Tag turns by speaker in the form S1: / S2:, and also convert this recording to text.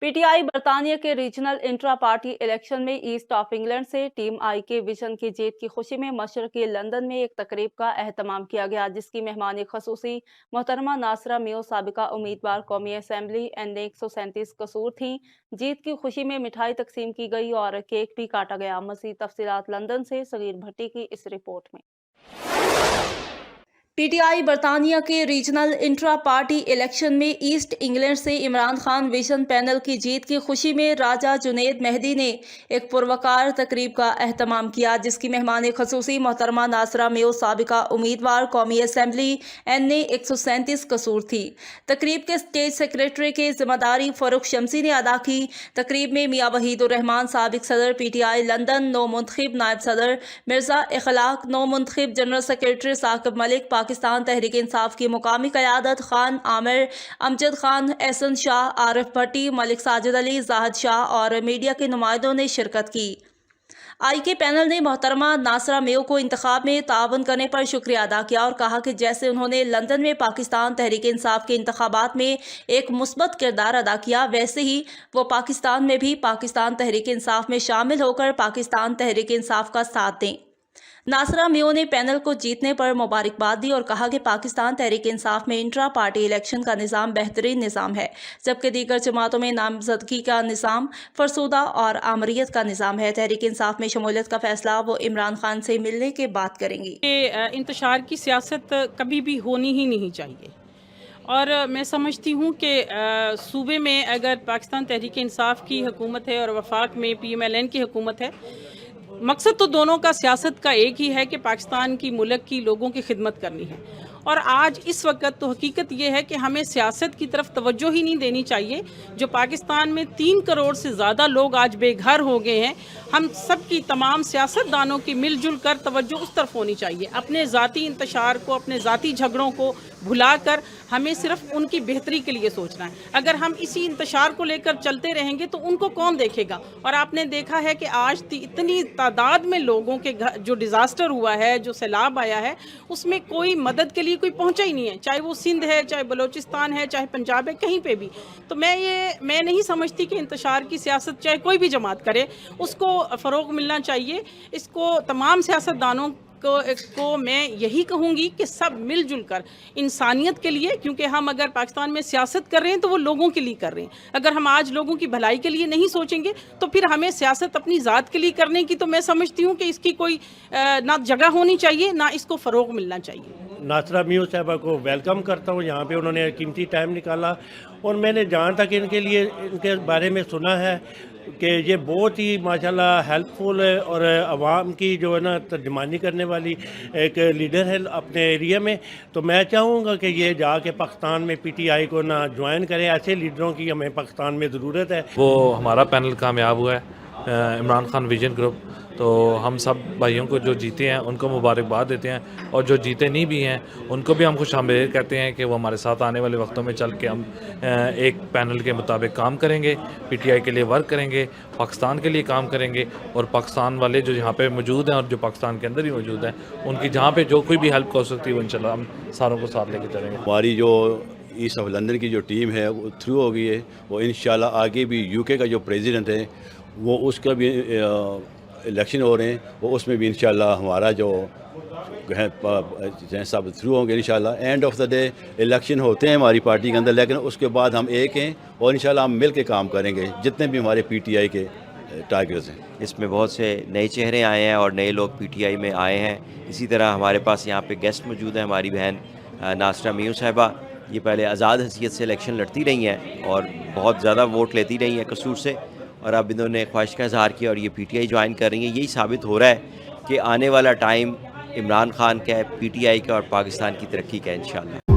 S1: PTI बरतानिया के regional intra party election में ईस्ट ऑफ इंग्लैंड से टीम आई के विजन की जीत की खुशी में मशरकी लंदन में एक तकरीब का एहतमाम किया गया, जिसकी मेहमानी खसूसी मोहतरमा नासरा मियो साबिका उम्मीदवार कौमी असेंबली NA 137 कसूर थी। जीत की खुशी में मिठाई तकसीम की गई और केक भी काटा गया। मज़ीद तफसीलात लंदन से सगीर भट्टी की इस रिपोर्ट में। पीटीआई बरतानिया के रीजनल इंट्रा पार्टी इलेक्शन में ईस्ट इंग्लैंड से इमरान खान विजन पैनल की जीत की खुशी में राजा जुनेद मेहदी ने एक पुरवकार तकरीब का एहतमाम किया, जिसकी मेहमान खसूसी मोहतरमा नासरा मियो साबिका उम्मीदवार कौमी असेंबली NA 137 कसूर थी। तकरीब के स्टेज सेक्रेटरी की जिम्मेदारी फरूख शमसी ने अदा की। तकरीब में मियाँ वहीदुर्रहमान साबिक सदर PTI लंदन, नौ मुंतखब नायब सदर मिर्जा इखलाक, नौ मुंतखब जनरल सेक्रेटरी साकिब मलिक, पाकिस्तान तहरीक इंसाफ की मुकामी क़यादत खान आमिर, अमजद खान, एहसन शाह, आरिफ भट्टी, मलिक साजिद अली, जाहिद शाह और मीडिया के नुमाइंदों ने शिरकत की। आई के पैनल ने मोहतरमा नासरा मियो को इंतखाब में तावन करने पर शुक्रिया अदा किया और कहा कि जैसे उन्होंने लंदन में पाकिस्तान तहरीक इंसाफ के इंतखाबात में एक मुस्बत किरदार अदा किया, वैसे ही वो पाकिस्तान में भी पाकिस्तान तहरीक इंसाफ में शामिल होकर पाकिस्तान तहरीक इंसाफ का साथ दें। नासरा मियो ने पैनल को जीतने पर मुबारकबाद दी और कहा कि पाकिस्तान तहरीक इंसाफ में इंट्रा पार्टी इलेक्शन का निज़ाम बेहतरीन निज़ाम है, जबकि दीगर जमातों में नामजदगी का निज़ाम फरसूदा और आमरीत का निज़ाम है। तहरीक इंसाफ में शमूलियत का फैसला वो इमरान खान से मिलने के बाद करेंगी।
S2: इंतशार की सियासत कभी भी होनी ही नहीं चाहिए और मैं समझती हूँ कि सूबे में अगर पाकिस्तान तहरीक इंसाफ की हुकूमत है और वफाक में PMLN की हुकूमत है, मकसद तो दोनों का सियासत का एक ही है कि पाकिस्तान की मुल्क की लोगों की खिदमत करनी है। और आज इस वक्त तो हकीकत ये है कि हमें सियासत की तरफ तवज्जो ही नहीं देनी चाहिए। जो पाकिस्तान में 3 करोड़ से ज़्यादा लोग आज बेघर हो गए हैं, हम सब की तमाम सियासतदानों की मिलजुल कर तवज्जो उस तरफ होनी चाहिए। अपने ज़ाती इंतशार को, अपने ज़ाती झगड़ों को भुला कर हमें सिर्फ उनकी बेहतरी के लिए सोचना है। अगर हम इसी इंतशार को लेकर चलते रहेंगे तो उनको कौन देखेगा। और आपने देखा है कि आज इतनी तादाद में लोगों के जो डिज़ास्टर हुआ है, जो सैलाब आया है, उसमें कोई मदद के लिए कोई पहुंचा ही नहीं है, चाहे वो सिंध है, चाहे बलोचिस्तान है, चाहे पंजाब है, कहीं पे भी। तो मैं नहीं समझती कि इंतशार की सियासत चाहे कोई भी जमात करे उसको फ़रोग़ मिलना चाहिए। इसको तमाम सियासतदानों को मैं यही कहूँगी कि सब मिलजुल कर इंसानियत के लिए, क्योंकि हम अगर पाकिस्तान में सियासत कर रहे हैं तो वो लोगों के लिए कर रहे हैं। अगर हम आज लोगों की भलाई के लिए नहीं सोचेंगे तो फिर हमें सियासत अपनी ज़ात के लिए करने की तो मैं समझती हूँ कि इसकी कोई ना जगह होनी चाहिए, ना इसको फ़रोग़ मिलना चाहिए।
S3: नासरा मियो साहबा को वेलकम करता हूँ यहाँ पे, उन्होंने कीमती टाइम निकाला और मैंने जहाँ तक इनके बारे में सुना है कि ये बहुत ही माशाल्लाह हेल्पफुल है और आवाम की जो है ना तर्जमानी करने वाली एक लीडर है अपने एरिया में। तो मैं चाहूँगा कि ये जाके पाकिस्तान में PTI को ना ज्वाइन करें। ऐसे लीडरों की हमें पाकिस्तान में ज़रूरत है।
S4: वो हमारा पैनल कामयाब हुआ है, इमरान खान विजन ग्रुप। तो हम सब भाइयों को जो जीते हैं उनको मुबारकबाद देते हैं और जो जीते नहीं भी हैं उनको भी हम खुशामदीद कहते हैं कि वो हमारे साथ आने वाले वक्तों में चल के हम एक पैनल के मुताबिक काम करेंगे, PTI के लिए वर्क करेंगे, पाकिस्तान के लिए काम करेंगे और पाकिस्तान वाले जो यहाँ पे मौजूद हैं और जो पाकिस्तान के अंदर ही मौजूद हैं उनकी जहाँ पे जो कोई भी हेल्प हो सकती है वो इंशाल्लाह हम सारों को साथ लेके चलेंगे।
S5: हमारी जो ईस्ट ऑफ लंदन की जो टीम है वो थ्रू हो गई है, वो इंशाल्लाह आगे भी UK का जो प्रेसिडेंट है वो उसका भी इलेक्शन हो रहे हैं, वो उसमें भी इंशाल्लाह हमारा जो है सब थ्रू होंगे इंशाल्लाह। End of the day election होते हैं हमारी पार्टी के अंदर, लेकिन उसके बाद हम एक हैं और इंशाल्लाह हम मिल के काम करेंगे जितने भी हमारे PTI के टारगेट्स हैं।
S6: इसमें बहुत से नए चेहरे आए हैं और नए लोग PTI में आए हैं। इसी तरह हमारे पास यहाँ पे गेस्ट मौजूद हैं, हमारी बहन नासरा मियो साहिबा। ये पहले आज़ाद हैसियत से इलेक्शन लड़ती रही हैं और बहुत ज़्यादा वोट लेती रही हैं कसूर से, और अब इन्होंने ख्वाहिश का इज़हार किया और ये PTI ज्वाइन कर रही हैं। यही साबित हो रहा है कि आने वाला टाइम इमरान खान का है, PTI का और पाकिस्तान की तरक्की का है इंशाल्लाह।